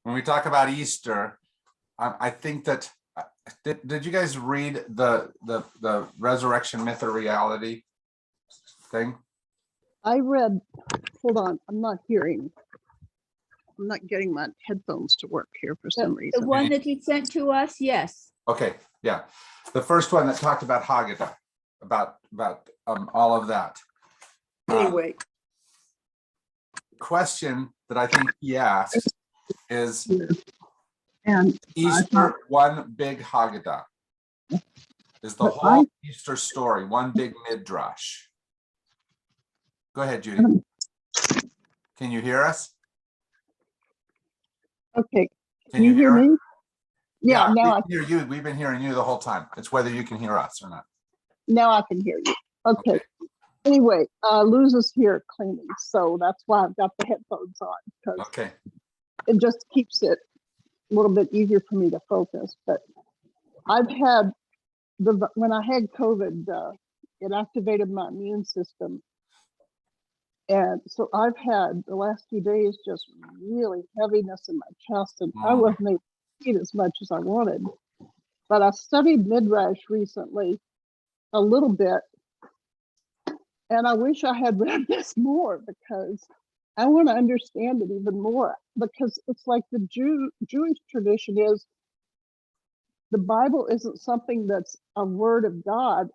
when we talk about Easter, I think that did you guys read the resurrection myth or reality thing? I read, hold on, I'm not getting my headphones to work here for some The reason. one that he sent to us, yes. Okay, yeah, the first one that talked about Haggadah, about all of that. Anyway, Question that I think he asked is, and Easter one big Haggadah? Is the whole Easter story one big midrash? Go ahead, Judy. Can you hear us? okay, Can you hear us? me? Yeah, we now can hear you. We've been hearing you the whole time. It's whether you can hear us or not. now I can hear you. Okay. Anyway, Luz is here cleaning, so that's why I've got the headphones on, because Okay. it just keeps it a little bit easier for me to focus. But I've had when I had COVID, it activated my immune system. And so I've had the last few days just really heaviness in my chest, and I wasn't able to eat as much as I wanted. But I studied Midrash recently a little bit, and I wish I had read this more because I want to understand it even more. Because it's like the Jewish tradition is the Bible isn't something that's a word of God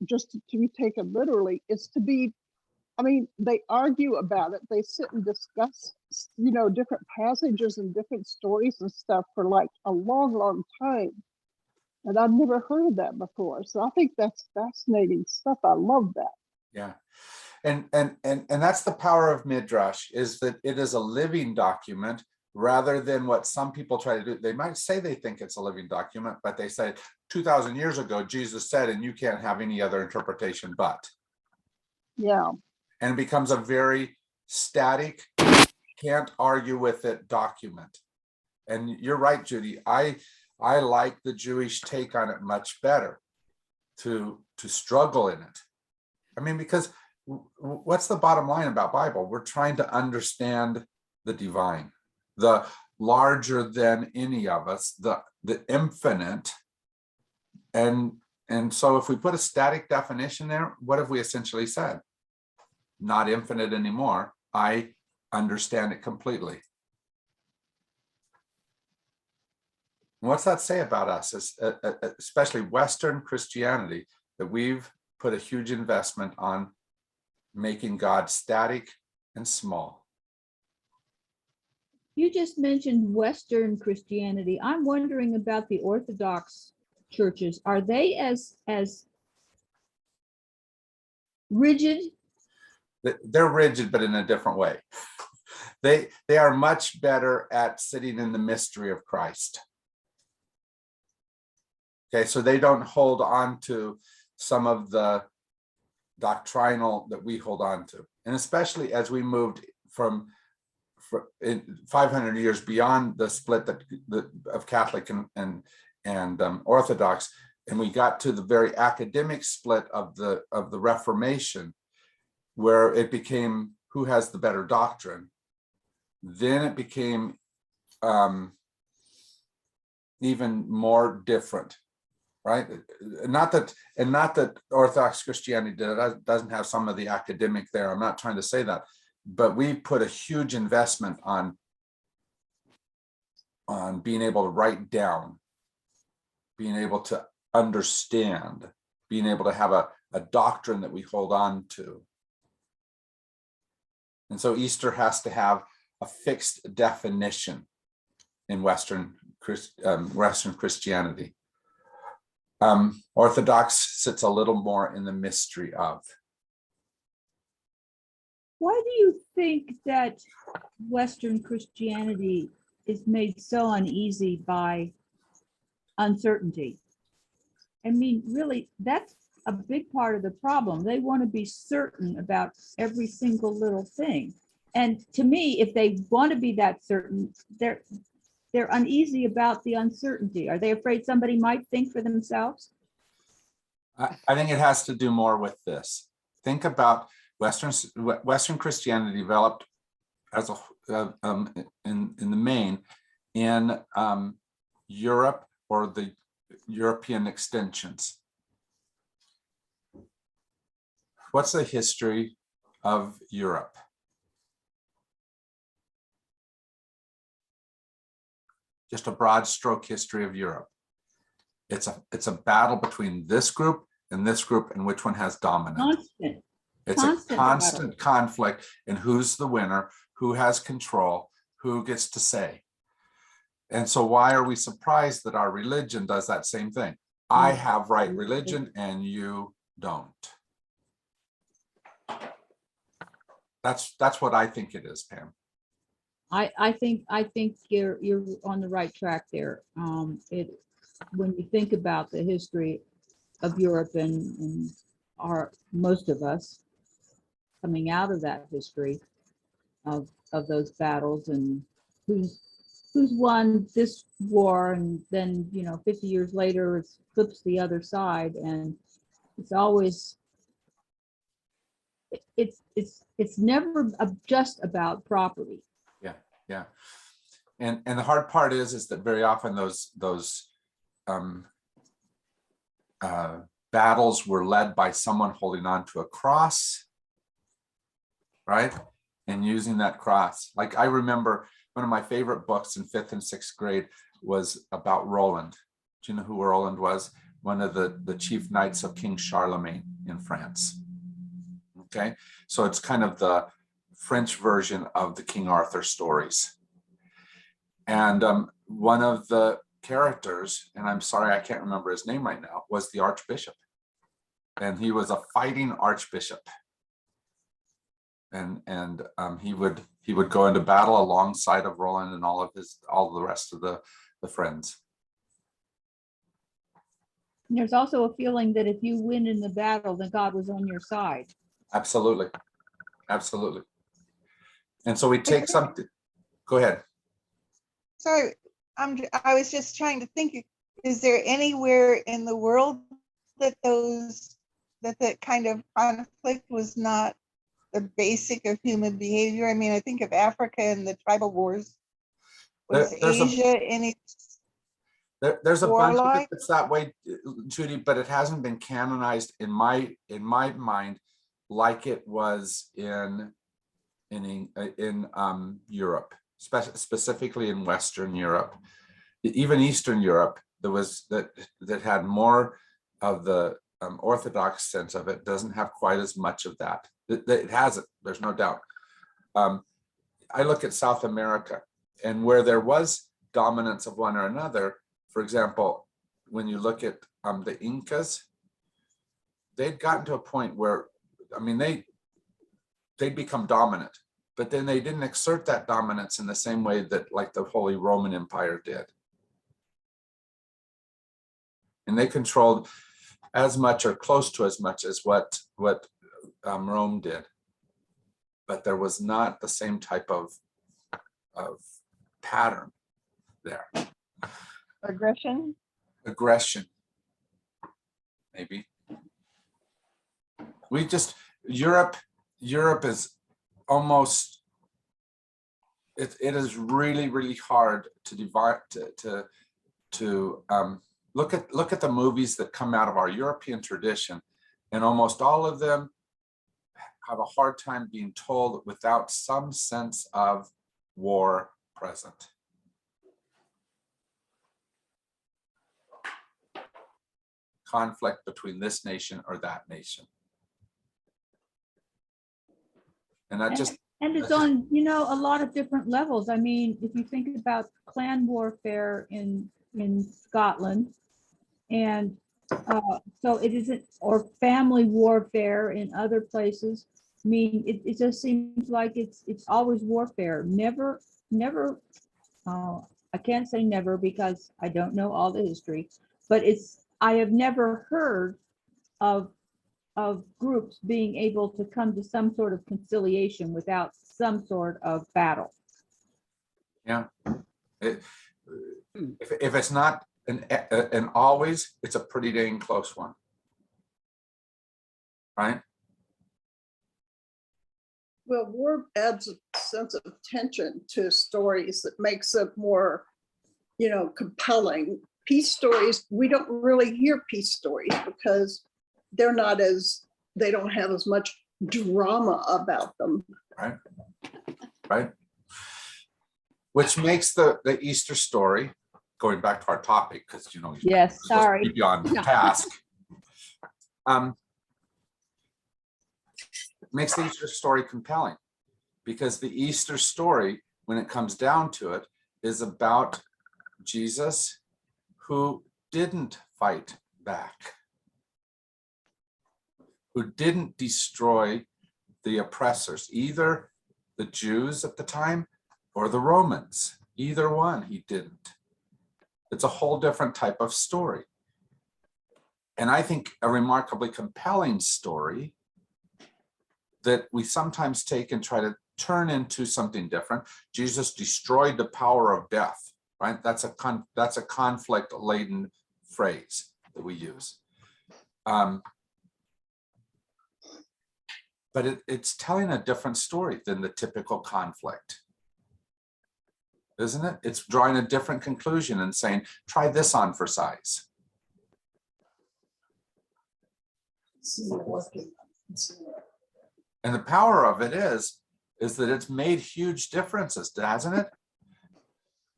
just to be taken literally. It's to be, I mean, they argue about it. They sit and discuss, different passages and different stories and stuff for like a long, long time. And I've never heard of that before. So I think that's fascinating stuff. I love that. Yeah. And that's the power of Midrash, is that it is a living document rather than what some people try to do. They might say they think it's a living document, but they say 2,000 years ago, Jesus said, and you can't have any other interpretation but. Yeah. And it becomes a very static, can't argue with it document. And you're right, Judy. I like the Jewish take on it much better, to struggle in it. I mean, because what's the bottom line about Bible? We're trying to understand the divine, the larger than any of us, the infinite. And so if we put a static definition there, what have we essentially said? Not infinite anymore. I understand it completely. What's that say about us, especially Western Christianity, that we've put a huge investment on making God static and small? You just mentioned Western Christianity. I'm wondering about the Orthodox churches. Are they as rigid? They're rigid, but in a different way. They are much better at sitting in the mystery of Christ. Okay, so they don't hold on to some of the doctrinal that we hold on to. And especially as we moved from 500 years beyond the split of Catholic and Orthodox, and we got to the very academic split of the Reformation, where it became who has the better doctrine. Then it became even more different, right? Not that Orthodox Christianity doesn't have some of the academic there. I'm not trying to say that, but we put a huge investment on being able to write down, being able to understand, being able to have a doctrine that we hold on to. And so Easter has to have a fixed definition in Western Christianity. Orthodox sits a little more in the mystery of. Why do you think that Western Christianity is made so uneasy by uncertainty? I mean, really, that's a big part of the problem. They want to be certain about every single little thing. And to me, if they want to be that certain, they're uneasy about the uncertainty. Are they afraid somebody might think for themselves? I think it has to do more with this. Think about Western Christianity developed as in the main in Europe or the European extensions? What's the history of Europe? Just a broad stroke history of Europe. It's a battle between this group and this group, and which one has dominance. Constant. It's constant a constant conflict, and who's the winner, who has control, who gets to say. And so why are we surprised that our religion does that same thing? I have right religion and you don't. That's what I think it is, Pam. I think you're on the right track there. When you think about the history of Europe and most of us coming out of that history of those battles and who's won this war, and then 50 years later it flips the other side, and it's always it's never just about property. Yeah. And the hard part is that very often those battles were led by someone holding on to a cross, right? And using that cross. Like, I remember one of my favorite books in 5th and 6th grade was about Roland. Do you know who Roland was? One of the chief knights of King Charlemagne in France. Okay, so it's kind of the French version of the King Arthur stories. And one of the characters, and I'm sorry, I can't remember his name right now, was the Archbishop. And he was a fighting Archbishop. And he would go into battle alongside of Roland and all the rest of the friends. There's also a feeling that if you win in the battle, then God was on your side. Absolutely. Absolutely. And so we take something. Go ahead. Sorry, I was just trying to think, is there anywhere in the world that that kind of conflict was not the basic of human behavior? I mean, I think of Africa and the tribal wars. Was Asia any? There's a bunch of it warlike? that's that way, Judy, but it hasn't been canonized in my mind like it was in Europe, specifically in Western Europe. Even Eastern Europe, that had more of the Orthodox sense of it, doesn't have quite as much of that. It has it, there's no doubt. I look at South America, and where there was dominance of one or another. For example, when you look at the Incas, they'd gotten to a point where, I mean, they'd become dominant, but then they didn't exert that dominance in the same way that like the Holy Roman Empire did. And they controlled as much or close to as much as what Rome did. But there was not the same type of pattern there. Aggression, maybe. Europe is almost, it is really hard to divide, to look at the movies that come out of our European tradition, and almost all of them have a hard time being told without some sense of war present. Conflict between this nation or that nation. And that just... And it's on, a lot of different levels. I mean, if you think about clan warfare in Scotland, and so it isn't, or family warfare in other places. I mean, it just seems like it's always warfare. Never, I can't say never because I don't know all the history, but I have never heard of groups being able to come to some sort of conciliation without some sort of battle. Yeah, if it's not an always, it's a pretty dang close one, right? Well, war adds a sense of tension to stories that makes it more compelling. Peace stories, we don't really hear peace stories because they don't have as much drama about them. Right. Which makes the Easter story, going back to our topic, because Yes, supposed to sorry. keep you on Yeah. task. Makes the Easter story compelling, because the Easter story, when it comes down to it, is about Jesus who didn't fight back, who didn't destroy the oppressors, either the Jews at the time or the Romans. Either one, he didn't. It's a whole different type of story. And I think a remarkably compelling story that we sometimes take and try to turn into something different. Jesus destroyed the power of death, right? That's a conflict-laden phrase that we use. But it's telling a different story than the typical conflict, isn't it? It's drawing a different conclusion and saying, try this on for size. And the power of it is that it's made huge differences, hasn't it?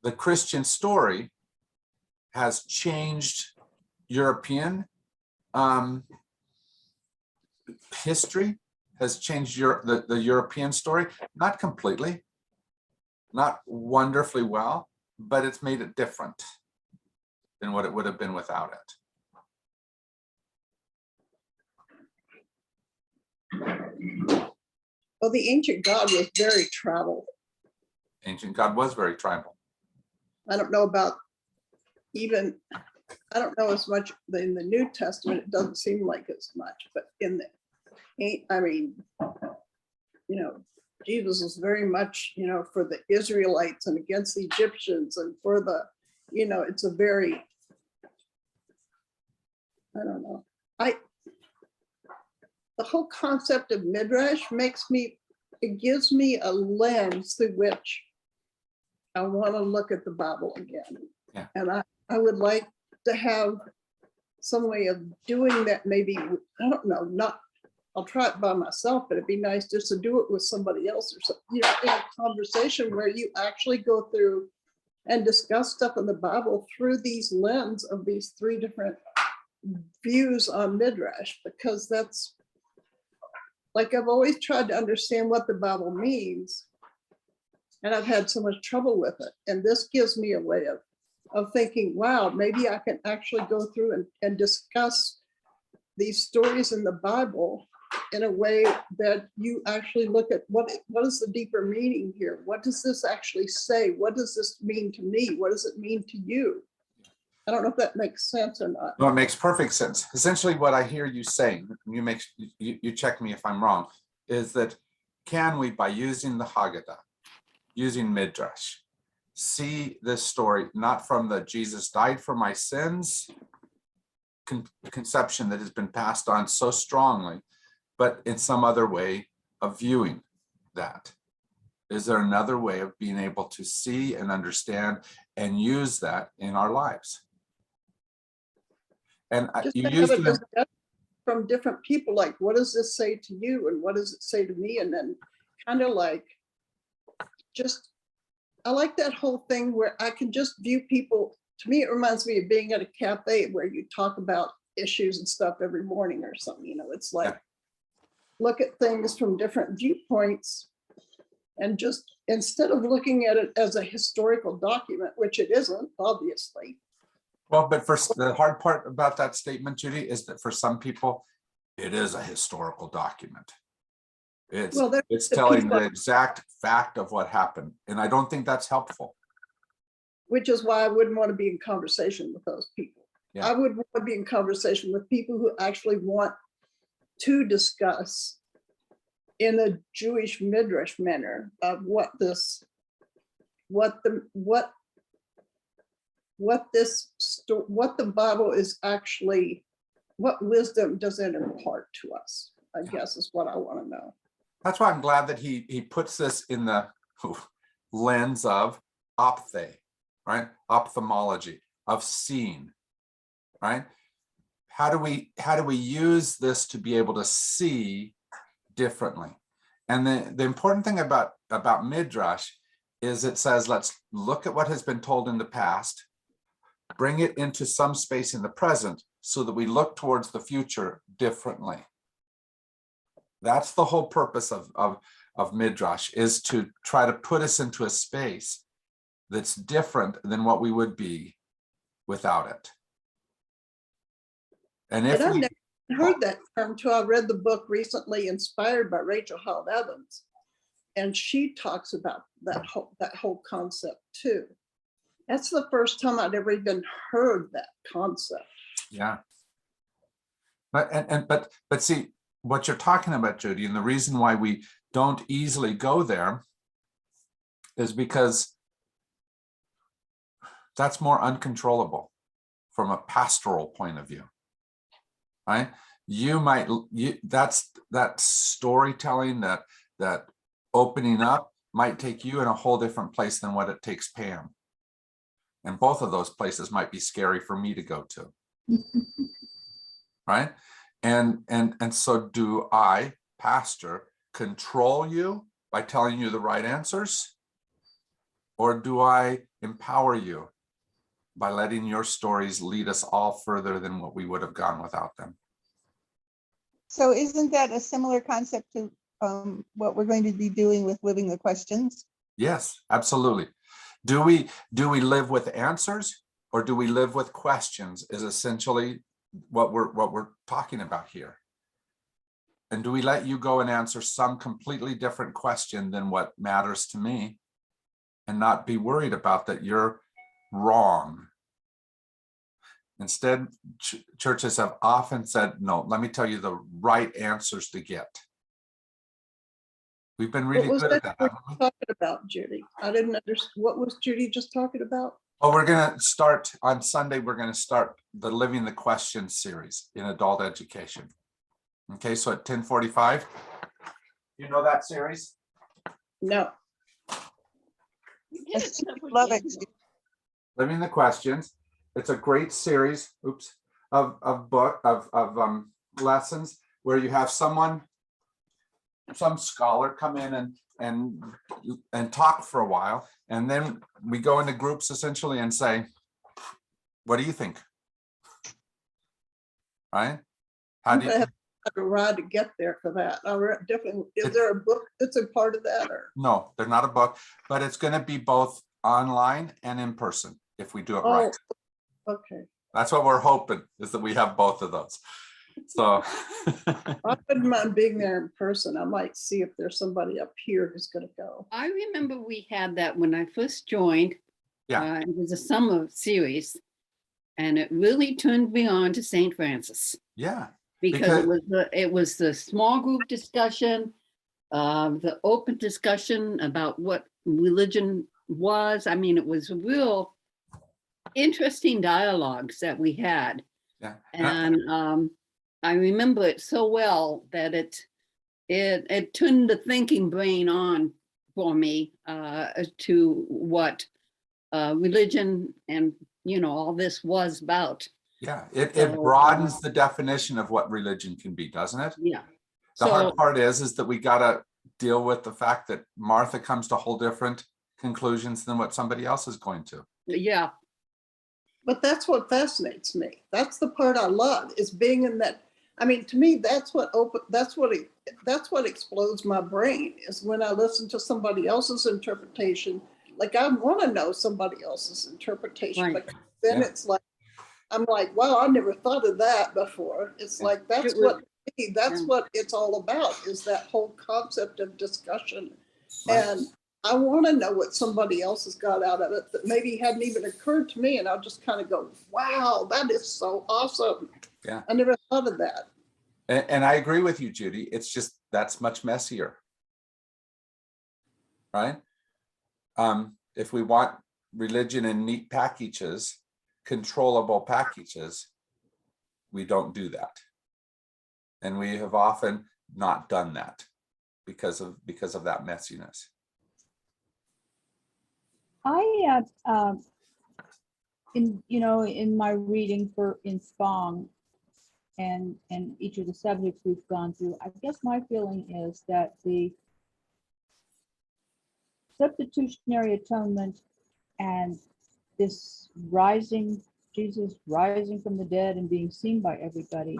The Christian story has changed European history, has changed the European story, not completely, not wonderfully well, but it's made it different than what it would have been without it. Well, the ancient God was very tribal. Ancient God was very tribal. I don't know about I don't know as much in the New Testament. It doesn't seem like as much, but Jesus was very much, for the Israelites and against the Egyptians and for it's a very, I don't know. The whole concept of midrash it gives me a lens through which I want to look at the Bible again. Yeah. And I would like to have some way of doing that. Maybe, I don't know, I'll try it by myself, but it'd be nice just to do it with somebody else or something, in a conversation where you actually go through and discuss stuff in the Bible through these lens of these three different views on midrash, because that's, like, I've always tried to understand what the Bible means, and I've had so much trouble with it. And this gives me a way of thinking, wow, maybe I can actually go through and discuss these stories in the Bible in a way that you actually look at what is the deeper meaning here? What does this actually say? What does this mean to me? What does it mean to you? I don't know if that makes sense or not. No, it makes perfect sense. Essentially, what I hear you saying, you check me if I'm wrong, is that can we, by using the Haggadah, using Midrash, see this story not from the Jesus died for my sins conception that has been passed on so strongly, but in some other way of viewing that? Is there another way of being able to see and understand and use that in our lives? And Just you to have used a them. discussion from different people, like, what does this say to you and what does it say to me? And then kind of like, I like that whole thing where I can just view people. To me, it reminds me of being at a cafe where you talk about issues and stuff every morning or something. It's like, look at things from different viewpoints, and just instead of looking at it as a historical document, which it isn't, obviously. Well, but for the hard part about that statement, Judy, is that for some people, it is a historical document. It's telling the exact fact of what happened. And I don't think that's helpful. Which is why I wouldn't want to be in conversation with those people. Yeah. I would want to be in conversation with people who actually want to discuss in a Jewish midrash manner of what the Bible is actually, what wisdom does it impart to us, I guess is what I want to know. That's why I'm glad that he puts this in the lens of opthe, right? Ophthalmology, of seeing, right? How do we use this to be able to see differently? And the important thing about Midrash is it says, let's look at what has been told in the past, bring it into some space in the present so that we look towards the future differently. That's the whole purpose of Midrash, is to try to put us into a space that's different than what we would be without it. And if And I've we, never heard that term until I read the book recently, inspired by Rachel Held Evans. And she talks about that whole concept too. That's the first time I'd ever even heard that concept. yeah. But see, what you're talking about, Judy, and the reason why we don't easily go there is because that's more uncontrollable from a pastoral point of view, right? That's that storytelling, that opening up might take you in a whole different place than what it takes Pam. And both of those places might be scary for me to go to. Right? And so do I, pastor, control you by telling you the right answers? Or do I empower you by letting your stories lead us all further than what we would have gone without them? So isn't that a similar concept to what we're going to be doing with Living the Questions? Yes, absolutely. Do we live with answers, or do we live with questions, is essentially what we're talking about here. And do we let you go and answer some completely different question than what matters to me, and not be worried about that you're wrong? Instead, churches have often said, no, let me tell you the right answers to get. We've been really What was good at that that, you haven't we? were talking about, Judy? I didn't understand. What was Judy just talking about? Well, we're going to start on Sunday. We're going to start the Living the Question series in adult education. Okay, so at 10:45, you know that series? No. Love it. Living the Questions. It's a great series, of lessons where you have some scholar come in and talk for a while, and then we go into groups essentially and say, what do you think? Right? How I'm do gonna you? have to ride to get there for that. Definitely. Is there a book that's a part of that, or? No, they're not a book, but it's going to be both online and in person if we do it right. Okay. That's what we're hoping, is that we have both of those. So I wouldn't mind being there in person. I might see if there's somebody up here who's gonna go. I remember we had that when I first joined. Yeah. It was a summer series, and it really turned me on to St. Francis yeah, because it was the small group discussion, the open discussion about what religion was. I mean, it was real interesting dialogues that we had, yeah. and I remember it so well that it turned the thinking brain on for me to what religion and all this was about. Yeah, it So, broadens the definition of what religion can be, doesn't it? Yeah. The So hard part is that we got to deal with the fact that Martha comes to whole different conclusions than what somebody else is going to. yeah, But that's what fascinates me. That's the part I love, is being in that. I mean, to me, that's what explodes my brain, is when I listen to somebody else's interpretation. Like, I want to know somebody else's interpretation, Right. but then Yeah. it's like, I'm like, wow, I never thought of that before. It's Yeah. like, that's It was- what it's all about, is that whole concept of discussion. Right. And I want to know what somebody else has got out of it that maybe hadn't even occurred to me. And I'll just kind of go, wow, that is so awesome. Yeah. I never thought of that. And I agree with you, Judy. It's just, that's much messier. Right? If we want religion in neat packages, controllable packages, we don't do that. And we have often not done that because of that messiness. in my reading in Spong and each of the subjects we've gone through, I guess my feeling is that the substitutionary atonement and this Jesus rising from the dead and being seen by everybody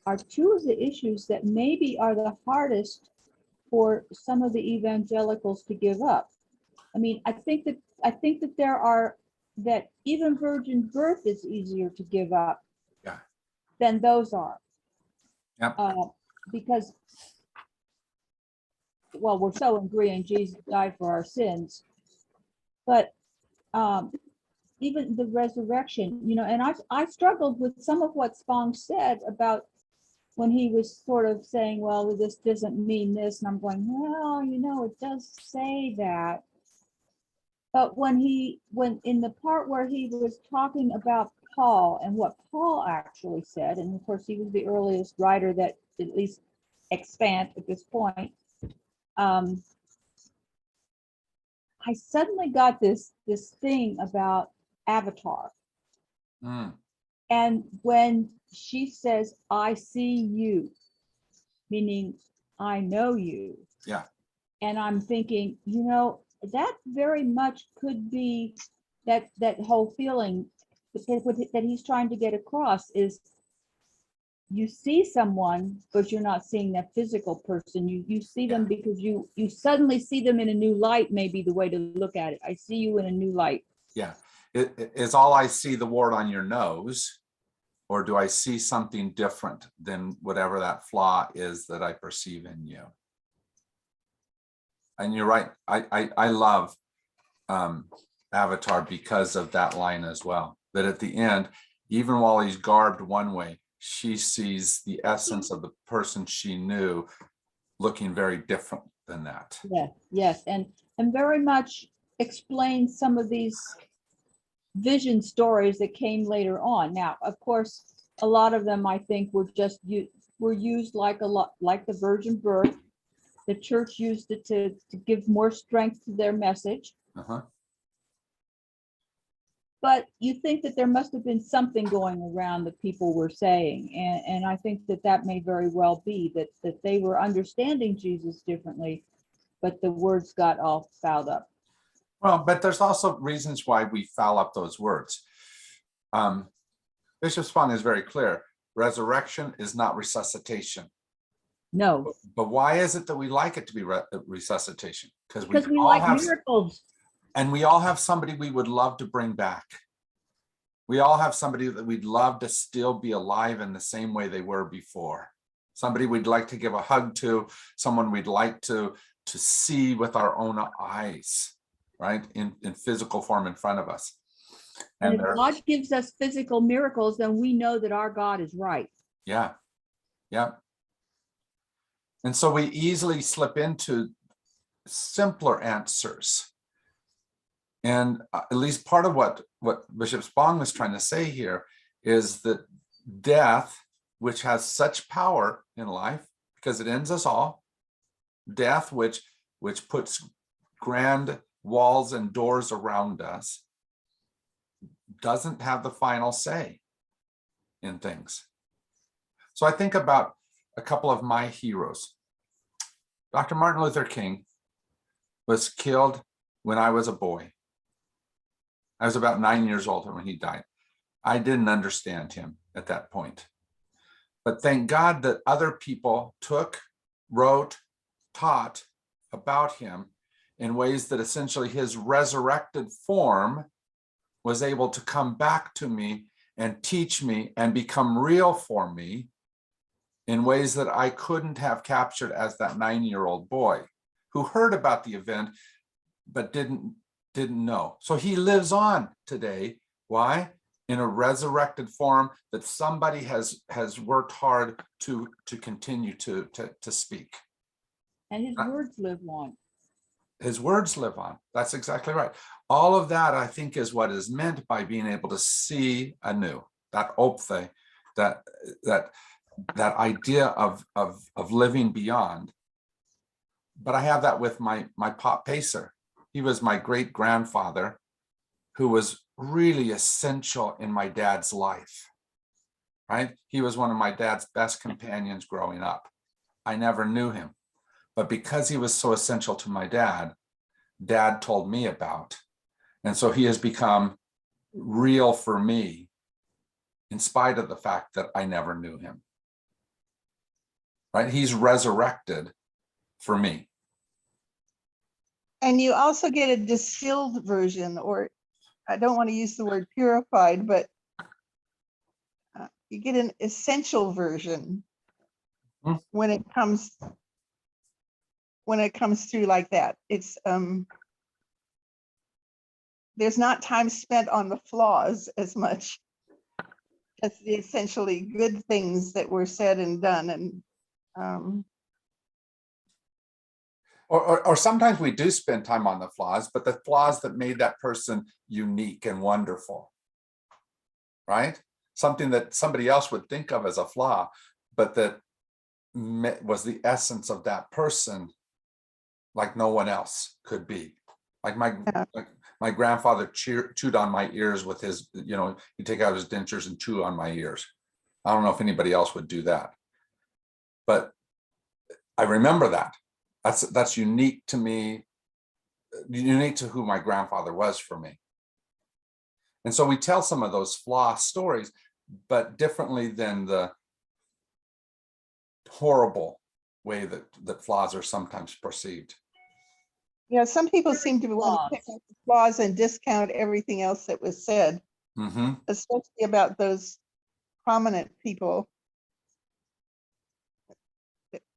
are two of the issues that maybe are the hardest for some of the evangelicals to give up. I mean, I think that that even virgin birth is easier to give up Yeah. than those are. Yep. Because, well, we're so agreeing Jesus died for our sins, but even the resurrection, and I struggled with some of what Spong said about when he was sort of saying, well, this doesn't mean this, and I'm going, well, it does say that. But when in the part where he was talking about Paul and what Paul actually said, and of course he was the earliest writer that at least expand at this point, I suddenly got this thing about Avatar. Mm, And when she says, I see you, meaning I know you. yeah. And I'm thinking, that very much could be that whole feeling that he's trying to get across is you see someone, but you're not seeing that physical person. You see them because you suddenly see them in a new light, maybe the way to look at it. I see you in a new light. Yeah. Is all I see the wart on your nose, or do I see something different than whatever that flaw is that I perceive in you? And you're right. I love Avatar because of that line as well. That at the end, even while he's garbed one way, she sees the essence of the person she knew looking very different than that. Yes, and very much explains some of these vision stories that came later on. Now, of course, a lot of them I think were used like the virgin birth. The church used it to give more strength to their message. Uh-huh. But you think that there must have been something going around that people were saying. And I think that may very well be that they were understanding Jesus differently, but the words got all fouled up. Well, but there's also reasons why we foul up those words. Bishop Spong is very clear. Resurrection is not resuscitation. No. But why is it that we like it to be resuscitation? Because we all like have miracles. and we all have somebody we would love to bring back. We all have somebody that we'd love to still be alive in the same way they were before. Somebody we'd like to give a hug to, someone we'd like to see with our own eyes, right? In physical form in front of us. And if God gives us physical miracles, then we know that our God is right. Yeah. Yeah. And so we easily slip into simpler answers. And at least part of what Bishop Spong was trying to say here is that death, which has such power in life because it ends us all, death, which puts grand walls and doors around us, doesn't have the final say in things. So I think about a couple of my heroes. Dr. Martin Luther King was killed when I was a boy. I was about 9 years old when he died. I didn't understand him at that point. But thank God that other people wrote, taught about him in ways that essentially his resurrected form was able to come back to me and teach me and become real for me in ways that I couldn't have captured as that 9-year-old boy who heard about the event but didn't know. So he lives on today. Why? In a resurrected form that somebody has worked hard to continue to speak. And his words live on. His words live on. That's exactly right. All of that, I think, is what is meant by being able to see anew. That opthe, that idea of living beyond. But I have that with my Pop Pacer. He was my great grandfather who was really essential in my dad's life, right? He was one of my dad's best companions growing up. I never knew him, but because he was so essential to my dad, Dad told me about. And so he has become real for me in spite of the fact that I never knew him, right? He's resurrected for me. And you also get a distilled version, or I don't want to use the word purified, but you get an essential version Hmm. when it comes through like that. It's there's not time spent on the flaws as much as the essentially good things that were said and done. And Or sometimes we do spend time on the flaws, but the flaws that made that person unique and wonderful, right? Something that somebody else would think of as a flaw, but that was the essence of that person, like no one else could be. Like my grandfather chewed on my ears with his, he'd take out his dentures and chew on my ears. I don't know if anybody else would do that, but I remember that. That's unique to me, unique to who my grandfather was for me. And so we tell some of those flaw stories, but differently than the horrible way that flaws are sometimes perceived. yeah, some people seem to want to pick Flaws. up the flaws and discount everything else that was said, Mm-hmm. especially about those prominent people.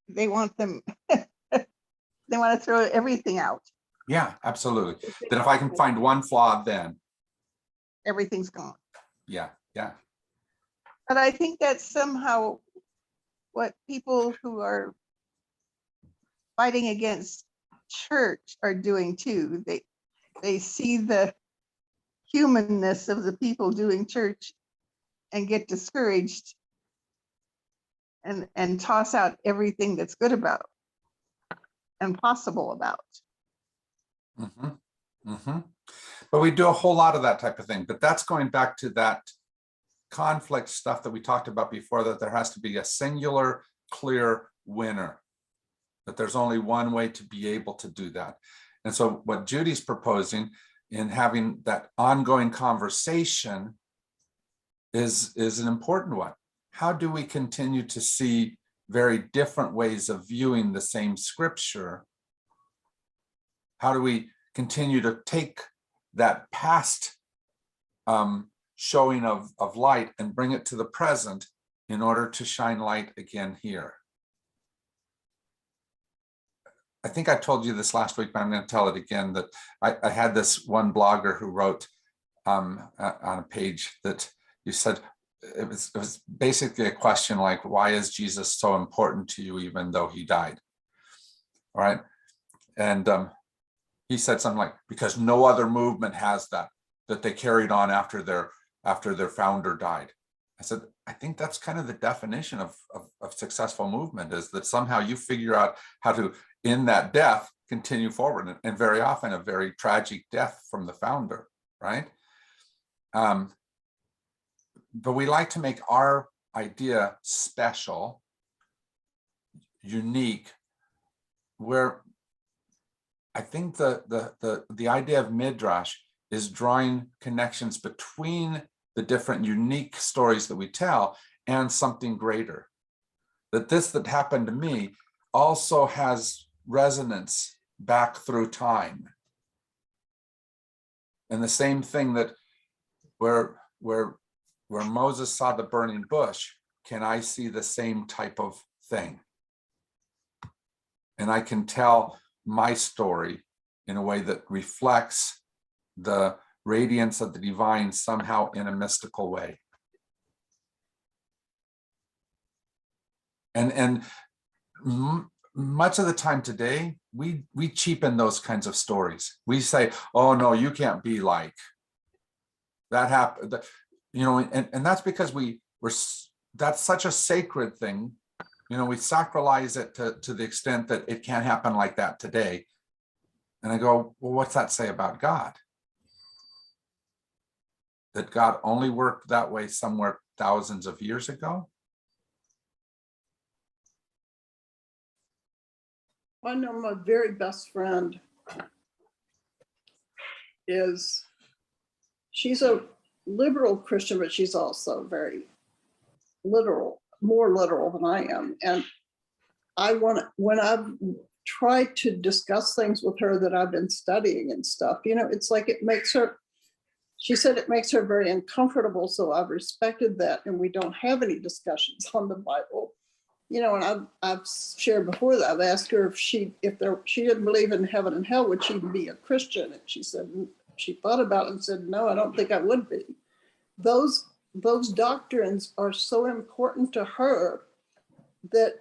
They want them, they want to throw everything out. Yeah, absolutely. That if I can find one flaw, then Everything's gone. yeah. But I think that's somehow what people who are fighting against church are doing too. They see the humanness of the people doing church and get discouraged and toss out everything that's good about and possible about. Mm-hmm. Mm-hmm. But we do a whole lot of that type of thing. But that's going back to that conflict stuff that we talked about before, that there has to be a singular, clear winner, that there's only one way to be able to do that. And so what Judy's proposing in having that ongoing conversation is an important one. How do we continue to see very different ways of viewing the same scripture? How do we continue to take that past showing of light and bring it to the present in order to shine light again here? I think I told you this last week, but I'm going to tell it again, that I had this one blogger who wrote on a page that you said, it was basically a question like, why is Jesus so important to you even though he died? All right. And he said something like, because no other movement has that they carried on after their founder died. I said, I think that's kind of the definition of successful movement, is that somehow you figure out how to, in that death, continue forward, and very often a very tragic death from the founder, right? But we like to make our idea special, unique, where I think the idea of Midrash is drawing connections between the different unique stories that we tell and something greater. That this that happened to me also has resonance back through time. And the same thing that where Moses saw the burning bush, can I see the same type of thing? And I can tell my story in a way that reflects the radiance of the divine somehow in a mystical way. And much of the time today, we cheapen those kinds of stories. We say, oh no, you can't be like that happened, and that's because that's such a sacred thing. We sacralize it to the extent that it can't happen like that today. And I go, well, what's that say about God? that God only worked that way somewhere thousands of years ago? I know my very best friend she's a liberal Christian, but she's also very literal, more literal than I am. And when I've tried to discuss things with her that I've been studying and stuff, it's like she said it makes her very uncomfortable. So I've respected that. And we don't have any discussions on the Bible. And I've shared before that I've asked her if she didn't believe in heaven and hell, would she be a Christian? And she said, she thought about it and said, no, I don't think I would be. Those doctrines are so important to her that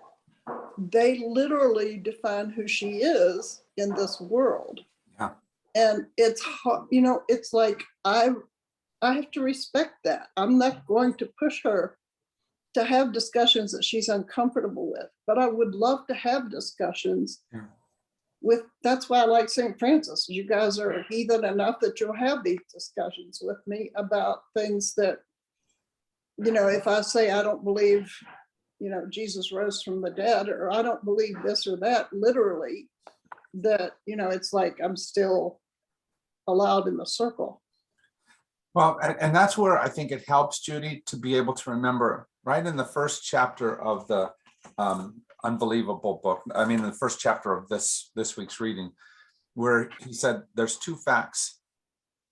they literally define who she is in this world. Yeah. And it's hard, it's like I have to respect that. I'm not going to push her to have discussions that she's uncomfortable with, but I would love to have discussions with, that's why I like St. Francis. You guys are heathen enough that you'll have these discussions with me about things that, if I say I don't believe, Jesus rose from the dead, or I don't believe this or that, literally, that, it's like I'm still allowed in the circle. Well, and that's where I think it helps, Judy, to be able to remember right in the first chapter of the Unbelievable book. I mean, the first chapter of this week's reading, where he said there's two facts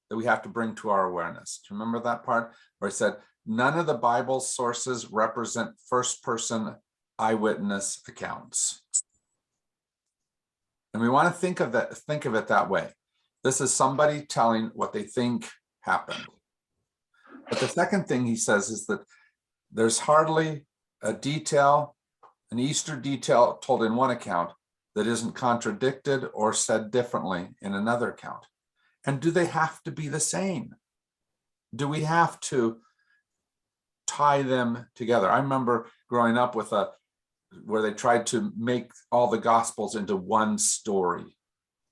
that we have to bring to our awareness. Do you remember that part where he said, none of the Bible sources represent first-person eyewitness accounts? And we want to think of it that way. This is somebody telling what they think happened. But the second thing he says is that there's hardly a detail, an Easter detail told in one account that isn't contradicted or said differently in another account. And do they have to be the same? Do we have to tie them together? I remember growing up with where they tried to make all the Gospels into one story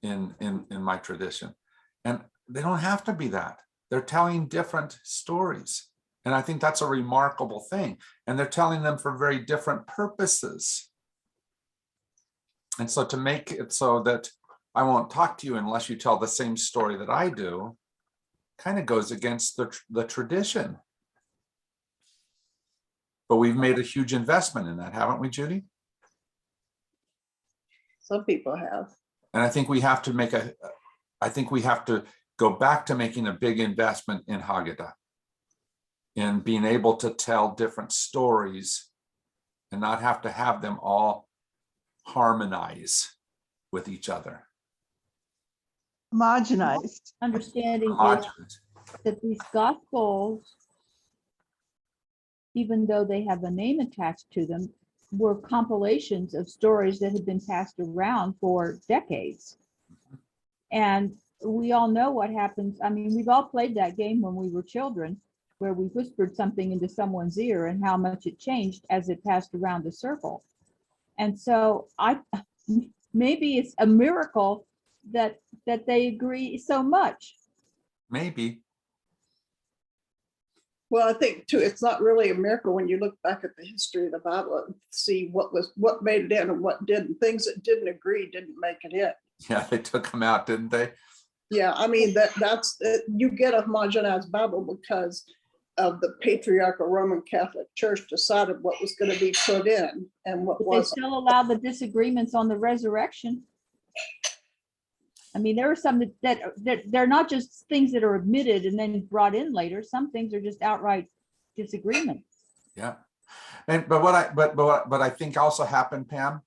in my tradition. And they don't have to be that. They're telling different stories. And I think that's a remarkable thing. And they're telling them for very different purposes. And so to make it so that I won't talk to you unless you tell the same story that I do, kind of goes against the tradition. But we've made a huge investment in that, haven't we, Judy? Some people have. And I think we have to go back to making a big investment in Haggadah, in being able to tell different stories and not have to have them all harmonize with each other. Homogenized. Understanding is Homogenize. that these gospels, even though they have a name attached to them, were compilations of stories that had been passed around for decades. And we all know what happens. I mean, we've all played that game when we were children, where we whispered something into someone's ear and how much it changed as it passed around the circle. And so maybe it's a miracle that they agree so much. Maybe. Well, I think too, it's not really a miracle when you look back at the history of the Bible and see what made it in and what didn't. Things that didn't agree didn't make it in. Yeah, they took them out, didn't they? Yeah, I mean, that's you get a homogenized Bible because of the patriarchal Roman Catholic Church decided what was going to be put in and what But they wasn't. still allow the disagreements on the resurrection. I mean, there are some that they're not just things that are admitted and then brought in later. Some things are just outright disagreements. Yeah. And but what I think also happened, Pam,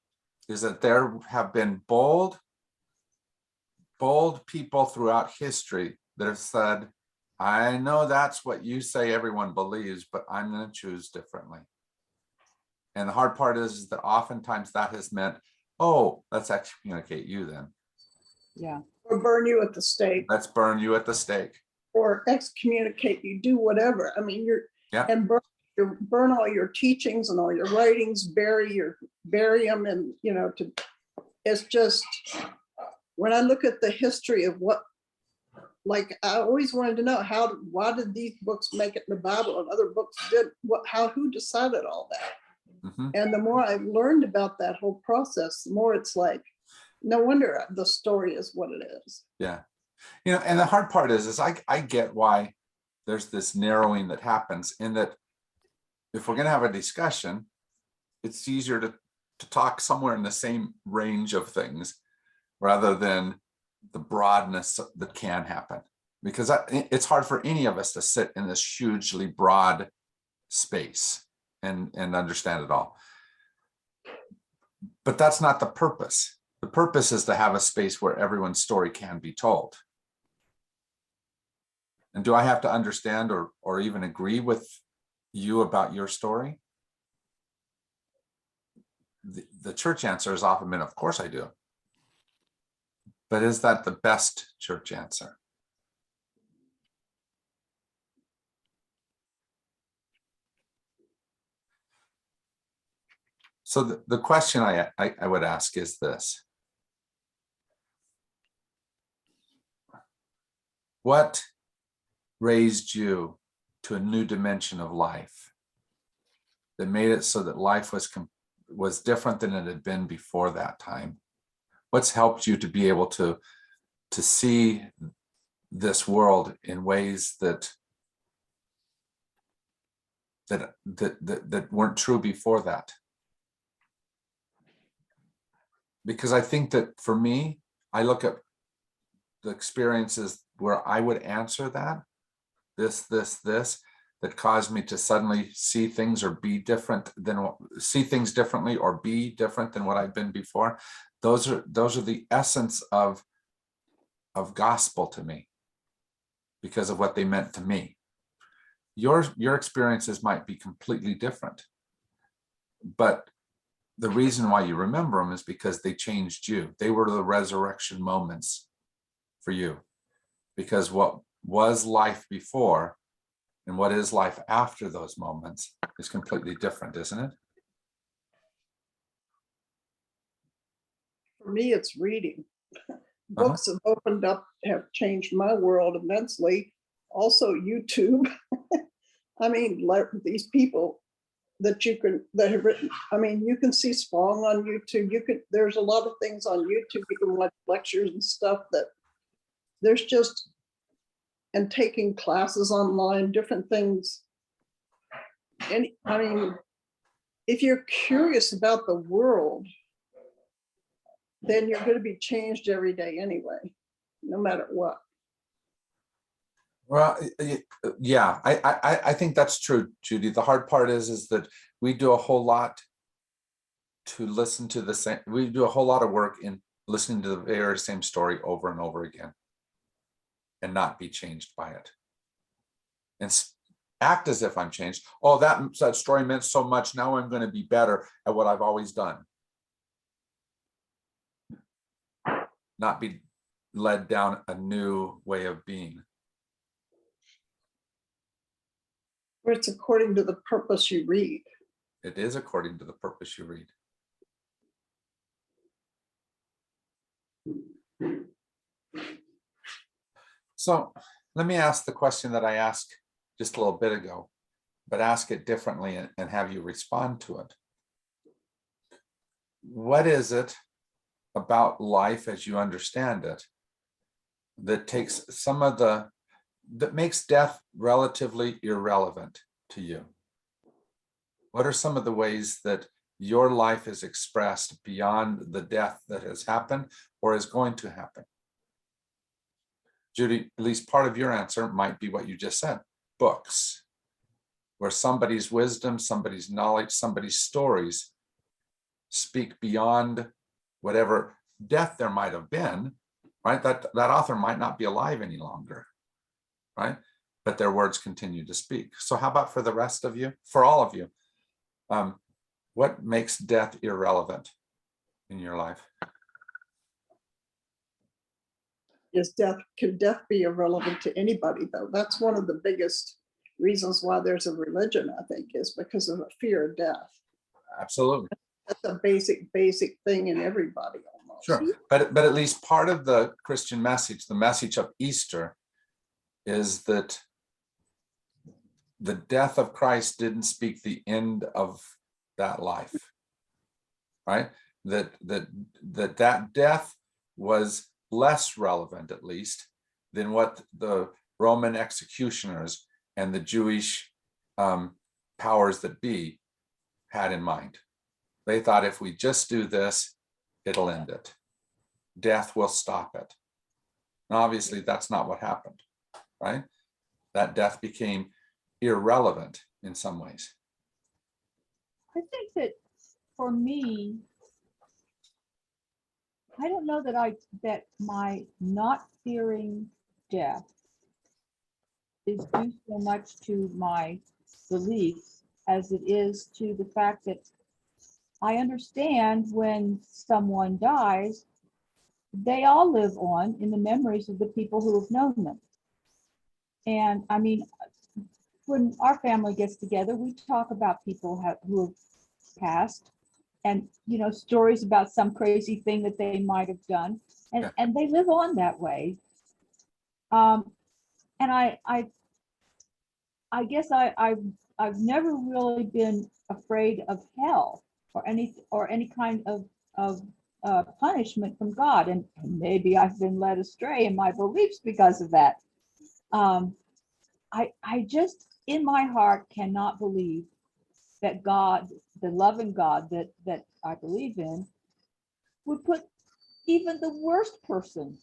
is that there have been bold people throughout history that have said, I know that's what you say everyone believes, but I'm going to choose differently. And the hard part is that oftentimes that has meant, oh, let's excommunicate you then. Yeah. Or burn you at the stake. Let's burn you at the stake. Or excommunicate you, do whatever. I mean, and burn all your teachings and all your writings, bury them, and it's just, when I look at the history of what like, I always wanted to know why did these books make it in the Bible and other books didn't? Who decided all that? Mhm. And the more I've learned about that whole process, the more it's like, no wonder the story is what it is. Yeah. You know, and the hard part is I get why there's this narrowing that happens, in that if we're going to have a discussion, it's easier to talk somewhere in the same range of things rather than the broadness that can happen, because it's hard for any of us to sit in this hugely broad space and understand it all. But that's not the purpose. The purpose is to have a space where everyone's story can be told. And do I have to understand or even agree with you about your story? The church answer has often been, of course I do. But is that the best church answer? So the question I would ask is this. What raised you to a new dimension of life that made it so that life was different than it had been before that time? What's helped you to be able to see this world in ways that weren't true before that? Because I think that for me, I look at the experiences where I would answer that, this, that caused me to suddenly see things or be different than see things differently or be different than what I've been before. Those are the essence of gospel to me, because of what they meant to me. Your experiences might be completely different, but the reason why you remember them is because they changed you. They were the resurrection moments for you, because what was life before and what is life after those moments is completely different, isn't it? For me, it's reading. Books have opened up, have changed my world immensely. Also, YouTube. I mean, like these people that have written. I mean, you can see Spong on YouTube. There's a lot of things on YouTube. You can watch lectures and stuff that there's just, and taking classes online, different things. And I mean, if you're curious about the world, then you're going to be changed every day anyway, no matter what. Well, yeah, I think that's true, Judy. The hard part is that we do a whole lot to listen to the same. We do a whole lot of work in listening to the very same story over and over again, and not be changed by it, and act as if I'm changed. Oh, that story meant so much. Now I'm going to be better at what I've always done. Not be led down a new way of being. Where it's according to the purpose you read. It is according to the purpose you read. So let me ask the question that I asked just a little bit ago, but ask it differently and have you respond to it. What is it about life as you understand it that takes that makes death relatively irrelevant to you? What are some of the ways that your life is expressed beyond the death that has happened or is going to happen? Judy, at least part of your answer might be what you just said, books, where somebody's wisdom, somebody's knowledge, somebody's stories speak beyond whatever death there might have been, right? That author might not be alive any longer, right? But their words continue to speak. So how about for the rest of you, for all of you, what makes death irrelevant in your life? Can death be irrelevant to anybody though? That's one of the biggest reasons why there's a religion, I think, is because of a fear of death. Absolutely. That's a basic thing in everybody almost. Sure, but at least part of the Christian message, the message of Easter, is that the death of Christ didn't speak the end of that life, right? That death was less relevant, at least, than what the Roman executioners and the Jewish powers that be had in mind. They thought if we just do this, it'll end it. Death will stop it. And obviously, that's not what happened, right? That death became irrelevant in some ways. I think that for me, I don't know that my not fearing death is due so much to my beliefs as it is to the fact that I understand when someone dies, they all live on in the memories of the people who have known them. And I mean, when our family gets together, we talk about people who have passed, and stories about some crazy thing that they might have done, and they live on that way. And I guess I've never really been afraid of hell or any kind of punishment from God, and maybe I've been led astray in my beliefs because of that. I just in my heart cannot believe that God, the loving God that I believe in, would put even the worst person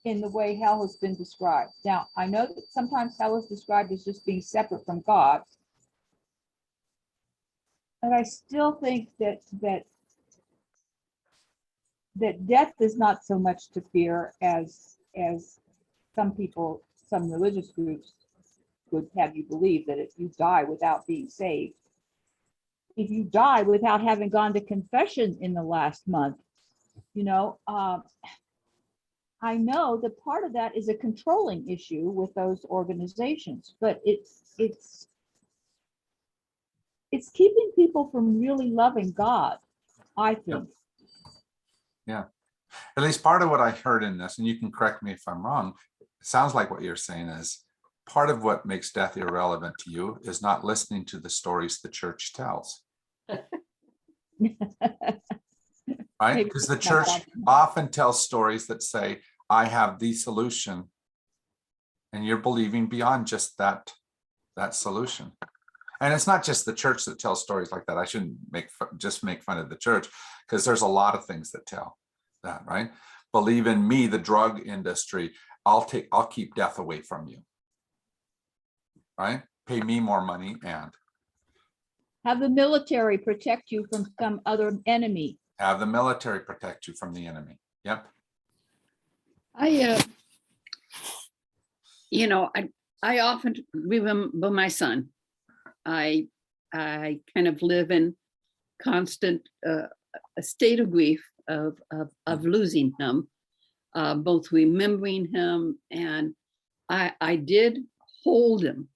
in the way hell has been described. Now, I know that sometimes hell is described as just being separate from God, but I still think that death is not so much to fear as some people, some religious groups would have you believe, that if you die without being saved, if you die without having gone to confession in the last month, I know that part of that is a controlling issue with those organizations, but it's keeping people from really loving God, I think. Yeah. At least part of what I heard in this, and you can correct me if I'm wrong, it sounds like what you're saying is part of what makes death irrelevant to you is not listening to the stories the church tells. Right? Because the church often tells stories that say, I have the solution. And you're believing beyond just that solution. And it's not just the church that tells stories like that. I shouldn't make fun of the church, because there's a lot of things that tell that, right? Believe in me, the drug industry. I'll keep death away from you. Right? Pay me more money and have the military protect you from some other enemy. Have the military protect you from the enemy. Yep. I often remember my son. I kind of live in constant a state of grief of losing him, both remembering him, and I did hold him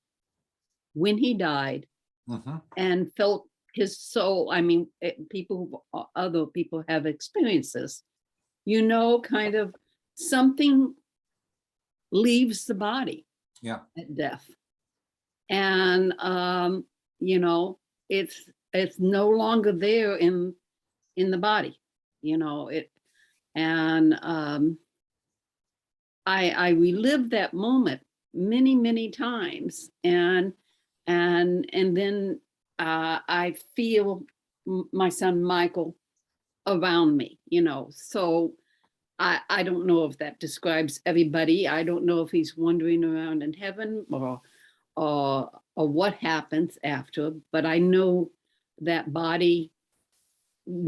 when he died, and felt his soul. I mean, other people have experienced this, kind of something leaves the body at death. And, it's no longer there in the body, I relived that moment many, many times. And then I feel my son Michael around me, so I don't know if that describes everybody. I don't know if he's wandering around in heaven or what happens after, but I know that body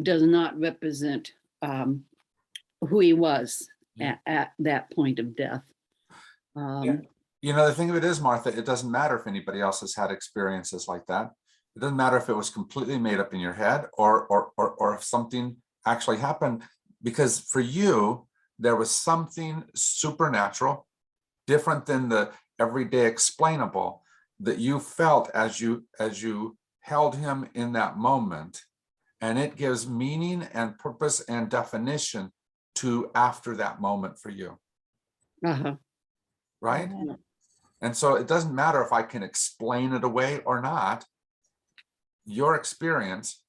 does not represent who he was at that point of death. The thing of it is, Martha, it doesn't matter if anybody else has had experiences like that. It doesn't matter if it was completely made up in your head or if something actually happened, because for you, there was something supernatural, different than the everyday explainable, that you felt as you held him in that moment. And it gives meaning and purpose and definition to after that moment for you. Uh-huh. Right? Yeah. And so it doesn't matter if I can explain it away or not. Your experience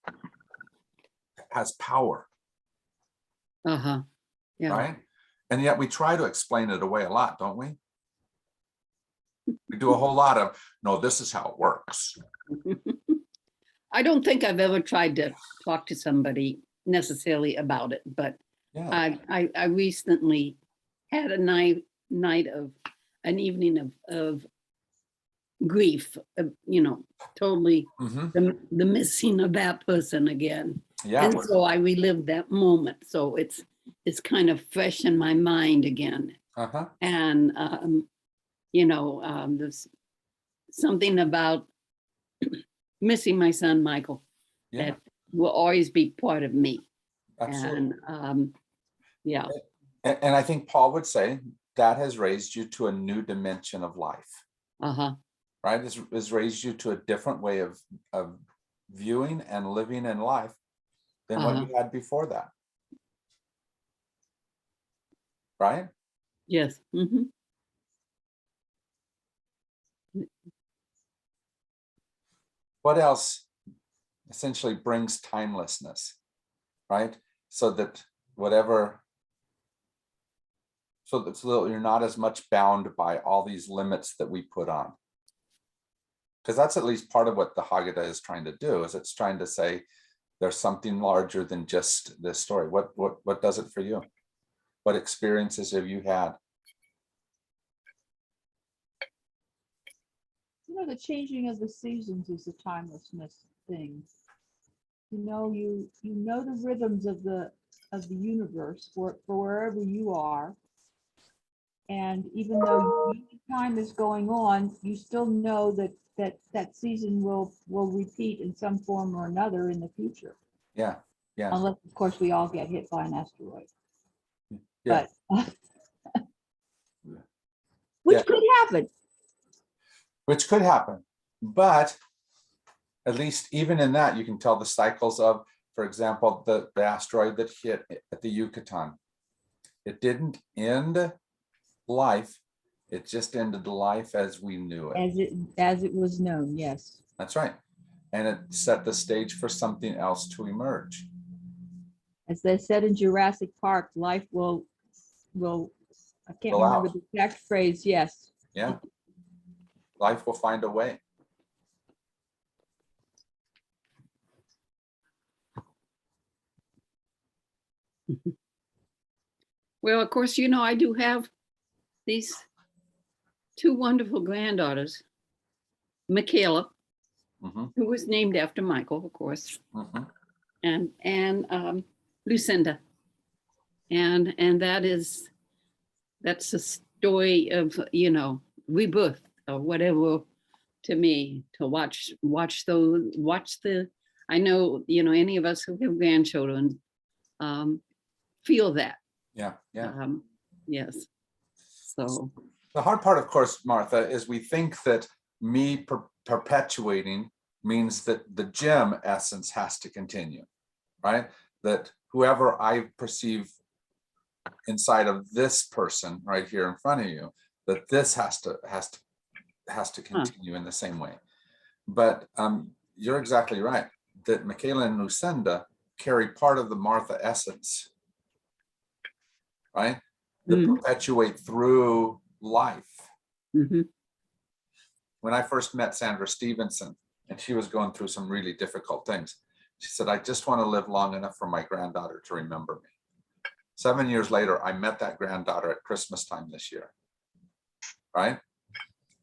has power, Uh-huh. Yeah. right? And yet we try to explain it away a lot, don't we? We do a whole lot of, no, this is how it works. I don't think I've ever tried to talk to somebody necessarily about it, but Yeah, I recently had a an evening of grief, totally mhm. the missing of that person again. Yeah, And so I relived that moment. So it's kind of fresh in my mind again. uh-huh, And, there's something about missing my son, Michael, yeah, that will always be part of me. absolutely. And, yeah, And I think Paul would say that has raised you to a new dimension of life, uh-huh, right? Has raised you to a different way of viewing and living in life than what uh-huh, you had before that, right? yes. Mhm. What else essentially brings timelessness, right? So that whatever, so that you're not as much bound by all these limits that we put on. Because that's at least part of what the Haggadah is trying to do, is it's trying to say there's something larger than just this story. What does it for you? What experiences have you had? The changing of the seasons is a timelessness thing. You know the rhythms of the universe for wherever you are. And even though time is going on, you still know that season will repeat in some form or another in the future. Yeah, yeah, Unless, of course, we all get hit by an asteroid. yeah, But which yeah, could happen. which could happen. But at least even in that, you can tell the cycles of, for example, the asteroid that hit at the Yucatan. It didn't end life, it just ended life as we knew it. As it was known, yes. That's right. And it set the stage for something else to emerge. As they said in Jurassic Park, life will, I can't Go remember out. the exact phrase, yes. Yeah. Life will find a way. Well, of course, I do have these two wonderful granddaughters, Michaela, Mhm, who was named after Michael, of course, mhm. and Lucinda. And that's a story of, rebirth or whatever to me, to watch the, I know, any of us who have grandchildren feel that. Yeah, yeah. Yes. So, The hard part, of course, Martha, is we think that me perpetuating means that the gem essence has to continue, right? That whoever I perceive inside of this person right here in front of you, that this has to continue in the same way. But you're exactly right, that Michaela and Lucinda carry part of the Martha essence, right? That mhm, perpetuate through life. mhm, When I first met Sandra Stevenson, and she was going through some really difficult things, she said, I just want to live long enough for my granddaughter to remember me. 7 years later, I met that granddaughter at Christmas time this year, right?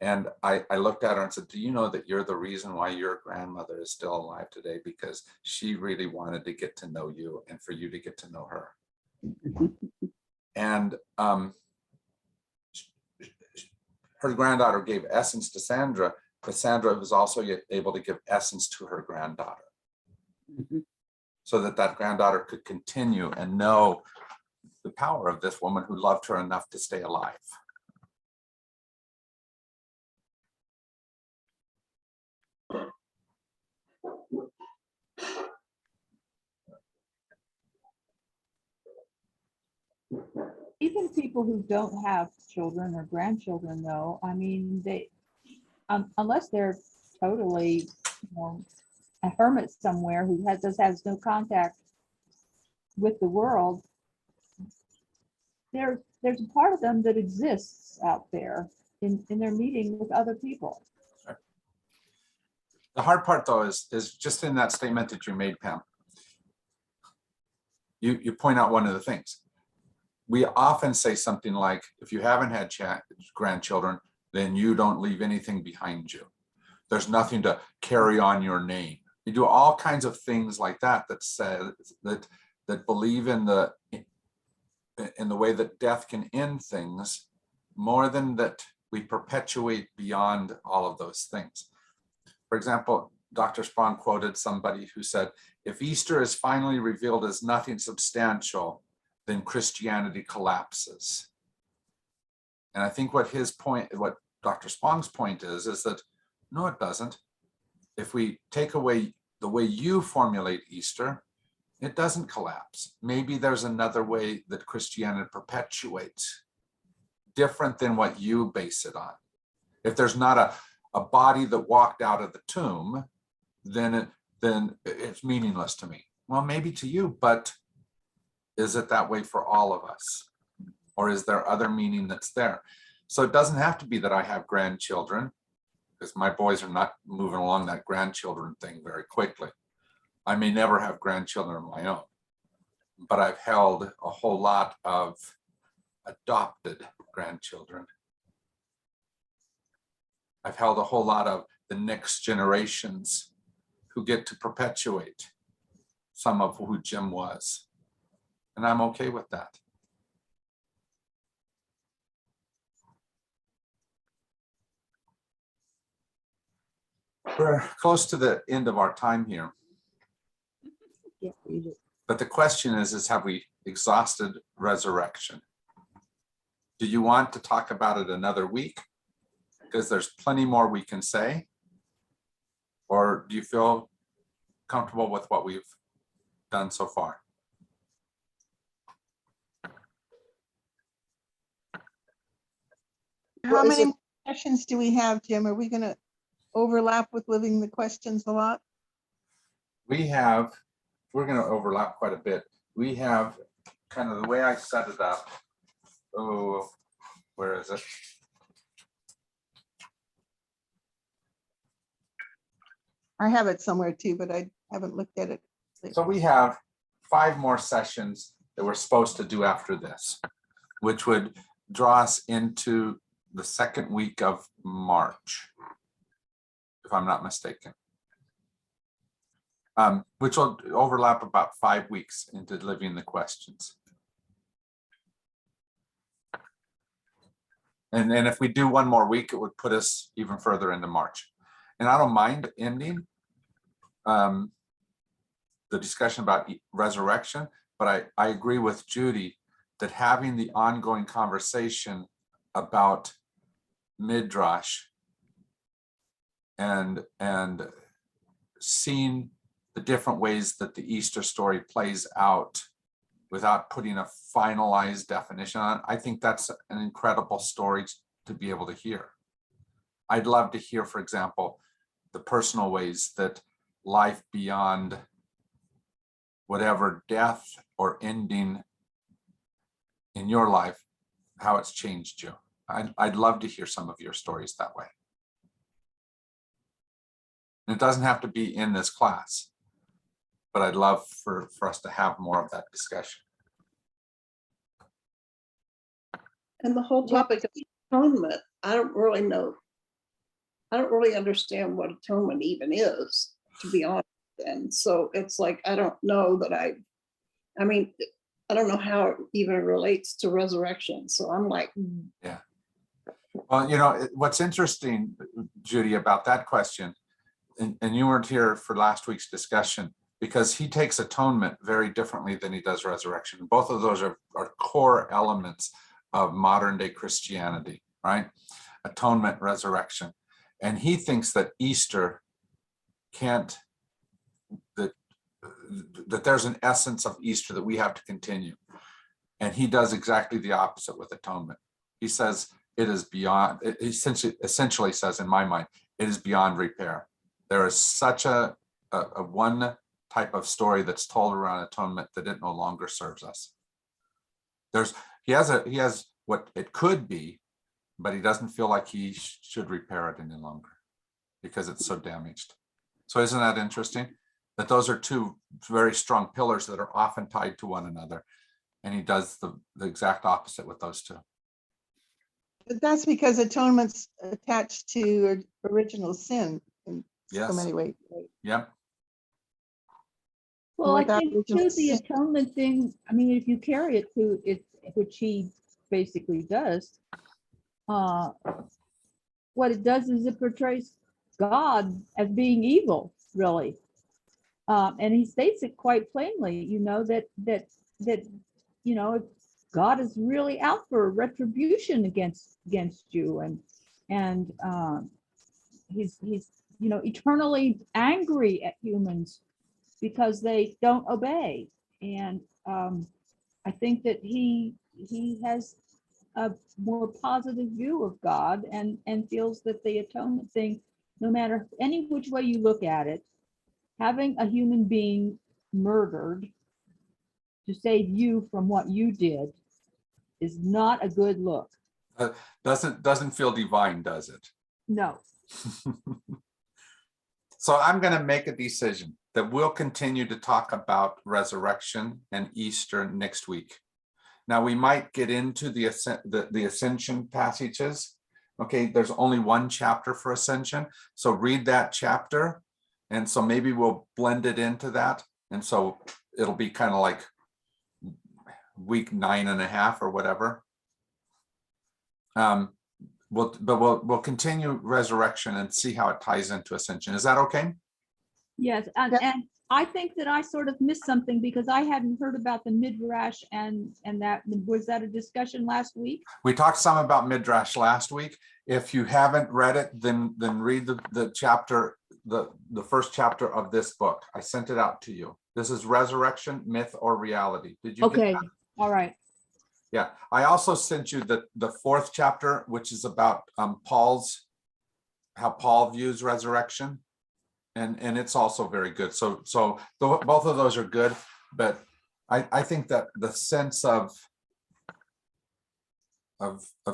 And I looked at her and said, do you know that you're the reason why your grandmother is still alive today? Because she really wanted to get to know you and for you to get to know her. mhm. And her granddaughter gave essence to Sandra, but Sandra was also able to give essence to her granddaughter, Mhm. so that granddaughter could continue and know the power of this woman who loved her enough to stay alive. even people who don't have children or grandchildren, though, I mean, they, unless they're totally, a hermit somewhere who has no contact with the world, there's a part of them that exists out there in their meeting with other people. The hard part, though, is just in that statement that you made, Pam. You point out one of the things. We often say something like, if you haven't had grandchildren, then you don't leave anything behind you. There's nothing to carry on your name. You do all kinds of things like that that say that believe in the way that death can end things more than that we perpetuate beyond all of those things. For example, Dr. Spong quoted somebody who said, if Easter is finally revealed as nothing substantial, then Christianity collapses. And I think what Dr. Spong's point is that no, it doesn't. If we take away the way you formulate Easter, it doesn't collapse. Maybe there's another way that Christianity perpetuates, different than what you base it on. If there's not a body that walked out of the tomb, then it's meaningless to me. Well, maybe to you, but is it that way for all of us? Or is there other meaning that's there? So it doesn't have to be that I have grandchildren, because my boys are not moving along that grandchildren thing very quickly. I may never have grandchildren of my own, but I've held a whole lot of adopted grandchildren. I've held a whole lot of the next generations who get to perpetuate some of who Jim was. And I'm okay with that. We're close to the end of our time here. But the question is have we exhausted resurrection? Do you want to talk about it another week? Because there's plenty more we can say. Or do you feel comfortable with what we've done so far? How Well, is many sessions do we have, Jim? Are we going to overlap with living the questions a lot? We're going to overlap quite a bit. We have kind of the way I set it up. Oh, where is it? I have it somewhere too, but I haven't looked at it. So we have 5 more sessions that we're supposed to do after this, which would draw us into the second week of March, if I'm not mistaken. Which will overlap about 5 weeks into living the questions. And then if we do one more week, it would put us even further into March. And I don't mind ending the discussion about resurrection, but I agree with Judy that having the ongoing conversation about Midrash and seeing the different ways that the Easter story plays out without putting a finalized definition on it, I think that's an incredible story to be able to hear. I'd love to hear, for example, the personal ways that life beyond whatever death or ending in your life, how it's changed you. I'd love to hear some of your stories that way. And it doesn't have to be in this class, but I'd love for us to have more of that discussion. And the whole topic of atonement, I don't really know. I don't really understand what atonement even is, to be honest. And so it's like, I don't know that I mean, I don't know how it even relates to resurrection. So I'm like, yeah. Well, you know, what's interesting, Judy, about that question, and you weren't here for last week's discussion, because he takes atonement very differently than he does resurrection. Both of those are core elements of modern day Christianity, right? Atonement, resurrection. And he thinks that Easter can't, that there's an essence of Easter that we have to continue. And he does exactly the opposite with atonement. He says it is beyond, he essentially says, in my mind, it is beyond repair. There is such a one type of story that's told around atonement that it no longer serves us. He has what it could be, but he doesn't feel like he should repair it any longer because it's so damaged. So isn't that interesting? That those are two very strong pillars that are often tied to one another. And he does the exact opposite with those two. But that's because atonement's attached to original sin in so Yes. many ways. Right? Yep. Well, I Without think original too, the sin. atonement thing, I mean, if you carry it to it, which he basically does, what it does is it portrays God as being evil, really. And he states it quite plainly, you know, that you know, God is really out for retribution against you, and he's you know, eternally angry at humans because they don't obey. And I think that he has a more positive view of God, and feels that the atonement thing, no matter any which way you look at it, having a human being murdered to save you from what you did is not a good look. Doesn't feel divine, does it? No. So I'm going to make a decision that we'll continue to talk about resurrection and Easter next week. Now we might get into the ascension passages. Okay, there's only one chapter for ascension, so read that chapter, and so maybe we'll blend it into that, and so it'll be kind of like week 9.5 or whatever. We'll continue resurrection and see how it ties into ascension. Is that okay? Yes, and I think that I sort of missed something because I hadn't heard about the midrash, and that was that a discussion last week? We talked some about midrash last week. If you haven't read it, then read the chapter, the first chapter of this book. I sent it out to you. This is Resurrection, Myth or Reality. Did you get Okay, that? all right. Yeah, I also sent you the fourth chapter, which is about how Paul views resurrection, and it's also very good. So both of those are good, but I think that the sense of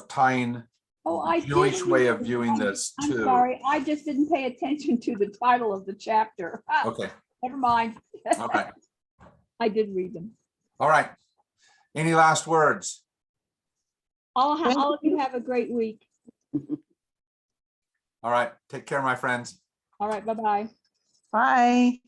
tying Oh, I did Jewish way of read it. viewing this I'm too. sorry, I just didn't pay attention to the title of the chapter. Okay, Never mind. okay, I did read them. all right. Any last words? All of you have a great week. All right, take care, my friends. All right, bye-bye. Bye.